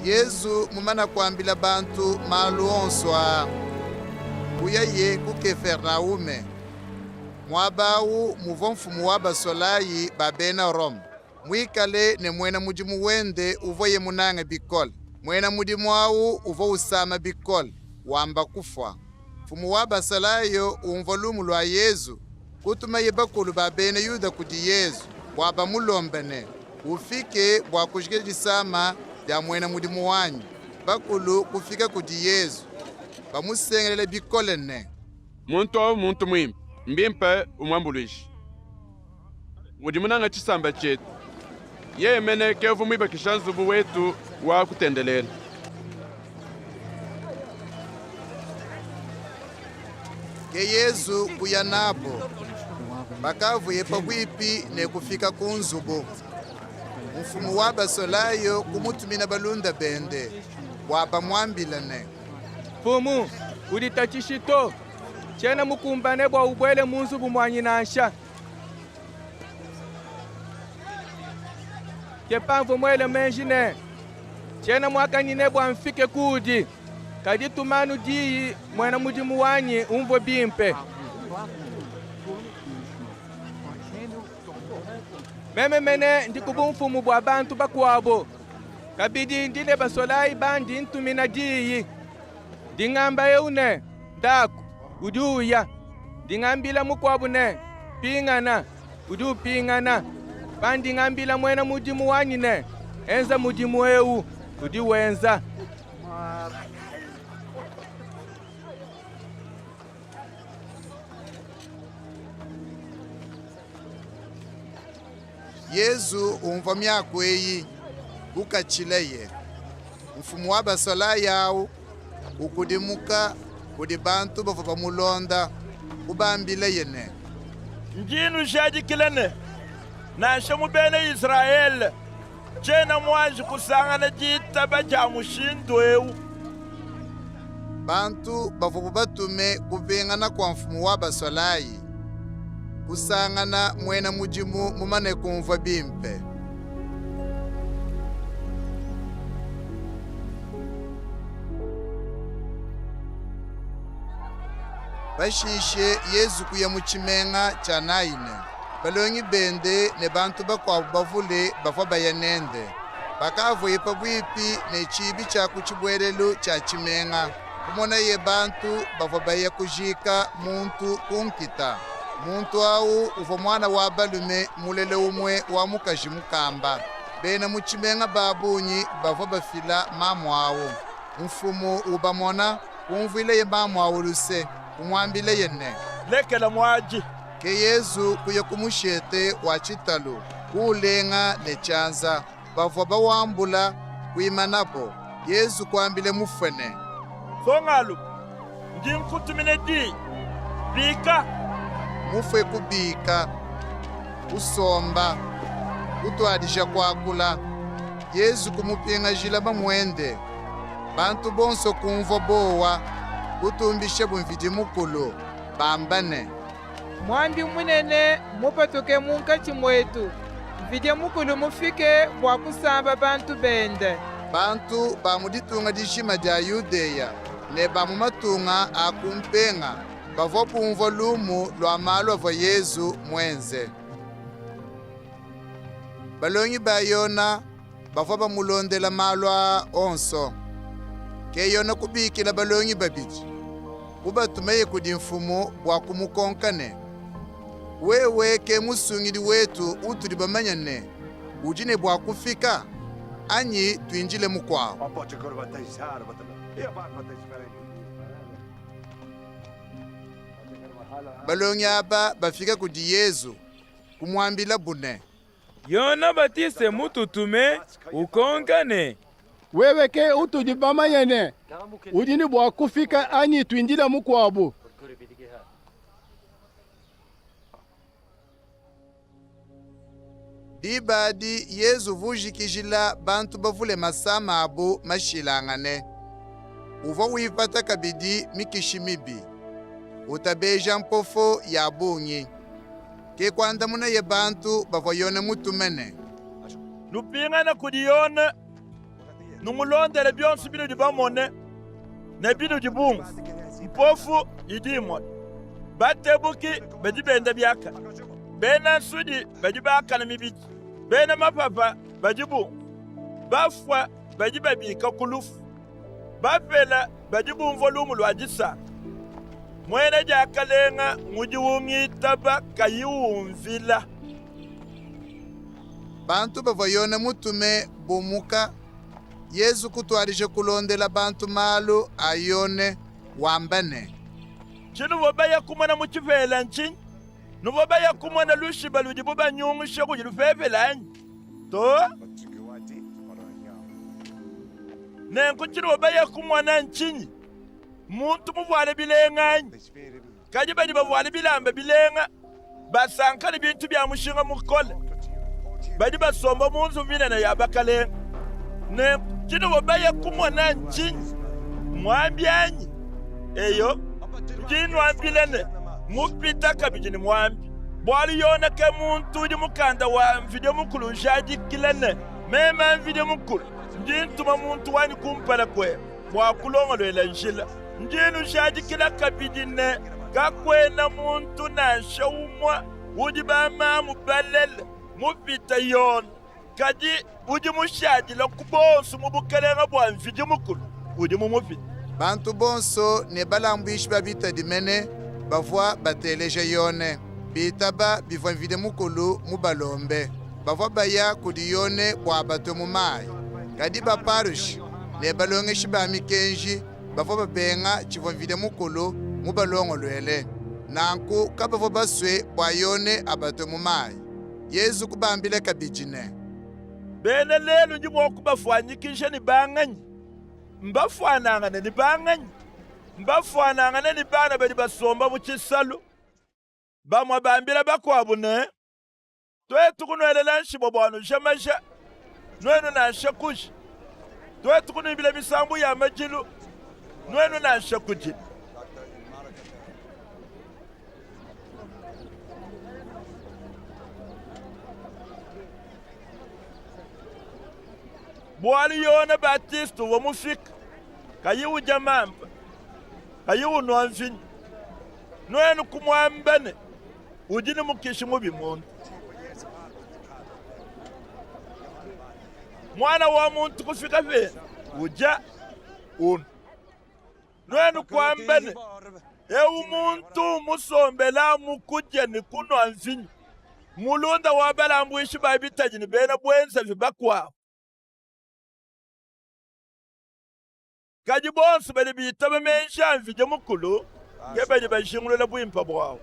Yesu mumana kuambila bantu malu onswa kuya ye ku Kefernaume. Mwabawu muvo mfumu wa basolayi babena Rome. Mwikale ne mwena mudimu wende uvo ye munanga bikola. Mwena mudimu wawu uvo usama bikola wamba kufwa. Mfumu wa basolayo umvolumu lwa Yesu kutuma ye bakulu babena Yuda kudi Yesu waba mulombene ufike bwa kushikejisama ya mwena mudimu wanyu bakulu kufika kudi Yesu bamusengelele bikole ne muntu mwimbi mbimpe umwambulishi mudimunanga chisamba chetu yemene kevu mwiba kishanzubu wetu wa kutendelela. Ke Yesu kuya nabo bakavuye pabwipi ne kufika kunzubu. Mfumu wa basolayo kumutumina balunda bende waba mwambilane. Fumu ulitachishito chena mukumbane bwa ubwele munzubu mwanyinasha kepamvu mwele menjine chena mwakanyine bwa mfike kudi kadi tumanu diyi mwena mudimu wanyi umvo bimpe meme mene ndikubu mfumu bwa bantu bakwabo kabidi ndile basolayi bandi ntumina diyi dingamba yeune daku uduya dingambila mukwabo ne pingana udu pingana bandi ngambila mwena mudimu wanyi ne enza mudimu eu udi wenza. Yesu umva myako eyi kukachileye. Mfumu wa basolayi yawu ukudimuka kudi bantu bavo bamulonda kubambile yene. Njinu shadikilene nashe mubene Israel chena mwaji kusangana jitaba ja mushindu eu. Bantu bavo batume kuvengana kwa mfumu wa basolayi kusangana mwena mudimu mumane kumva bimpe. Bashishe Yesu kuya muchimenga cha naine. Balongi bende ne bantu bakwabo bavule bava bayanende. Bakavuye pabwipi ne chibi cha kuchibwerelu cha chimenga. Kumona ye bantu bava baya kujika muntu kunkita. Muntu au uvo mwana wa balume mulele umwe wa mukaji mukamba. Bena muchimenga babunyi bava bafila mamu awo. Mfumu ubamona umvile ye mamu awo luse. Umwambile yene lekela mwaji ke Yesu kuya kumushete wa chitalu kulenga ne chanza bavo bawambula kuimanapo Yesu kwambile mufene songalu ndinkutumine di bika mufe kubika usomba kutwadisha kwakula Yesu kumupinga jila bamwende bantu bonso kumva bowa kutumbishe bumvidi mukulu bambane. Mwambi munene mupatuke munkachi mwetu mvidi mukulu mufike bwa kusamba bantu bende. Bantu bamuditunga dishima dia Yudeya ne bamumatunga akumpenga bavo bumvo lumu lwa malu ava Yesu mwenze. Balongi bayona bavo bamulondela malwa onso ke yona kubikila balongi babiji kubatumeye kudi mfumu bwa kumukonkane. Wewe ke musungili wetu utuli bamanyane ujine bwa kufika anyi tuinjile mukwao. Balongi aba bafika kudi Yesu kumwambila bune Yona batise mututume ukonkane. Wewe ke utuli bamanyane ujini bwa kufika anyi tuinjile mukwabo. Dibadi Yesu vujikijila bantu bavule masama abo mashilangane. Uva wipata kabidi mikishimibi. Utabeja mpofo ya bunyi. Ke kwanda muna ye bantu bavoyone mutumene. lupingana kudiyona numulondele byonse bino dibamone ne bino dibungu mpofu idimon batebuki bedibenda byaka bena sudi bedibaka na mibiji bena mapapa badibu bafwa bedibabika kulufu bapela badibu mvolumu lwajisa mwene jakalenga mujiwungitaba kayiwumvila bantu bavayona mutume bomuka yesu kutwarije kulondela bantu malu ayone wambane chinu vobaya kumana muchivela nchi nuvobaya kumana lushiba ludi buba nyungushe kujilufevelanyi to nenku chinu vobaya kumana nchinyi muntu muvwale bileng'anyi kaji badi bavwale bilambe bilenga basankani bintu bya mushinga mukola badi basomba munzu vinene yabakalenga ne chino wabaya kumwana nchinyi mwambyanyi eyo njinu ambilene mupita kabijini mwambi bwali yona ke muntu udi mukanda wa mvide mukulu njadikilene mema mvide mukulu njintuma muntu wani kumpala kwe mwakulonga lwela njila njinu njadikila kabijine kakwena muntu na shaumwa udi bama mubalele mupita yona kaji udi mushadila kubonsu mubukelenga bwa mvide mukulu udi mumupita bantu bonso ne balambwishi babita dimene bavwa bateleje yone bitaba bivwa mvide mukulu mubalombe bavwa baya kudi yone bwa bato mumayi kadi baparushi ne balongeshi ba mikenji bavwa babenga chivwa mvide mukulu mubalongo lwele nanku kabavwa baswe bwa yone abato mumayi yesu kubambile kabijine bene lelu njimwoku bafwanyikishe ni banganyi mbafwananga ni banganyi mbafwananga ni bana bali basomba muchisalu bamwa bambila bakwabune twetu kunwelela nshibo bwanu shemasha nwenu nanshakushi twetu kunibila misambu ya majilu nwenu nanshakuji bwali yona batistu wa mufika kayiwu jamamba kayiwu nwanfini nwenu kumwambane ujini mukishi mubi muntu mwana wa muntu kufika vena uja unu nwenu kwambane ewu muntu musombela mukuje ni kunwanfini mulunda wabalambuishi babitajini bena bwenza vibakwawo kaji bonsu bali bitaba mensha mvije mukulu ngebali bashingulula bwimpa bwawo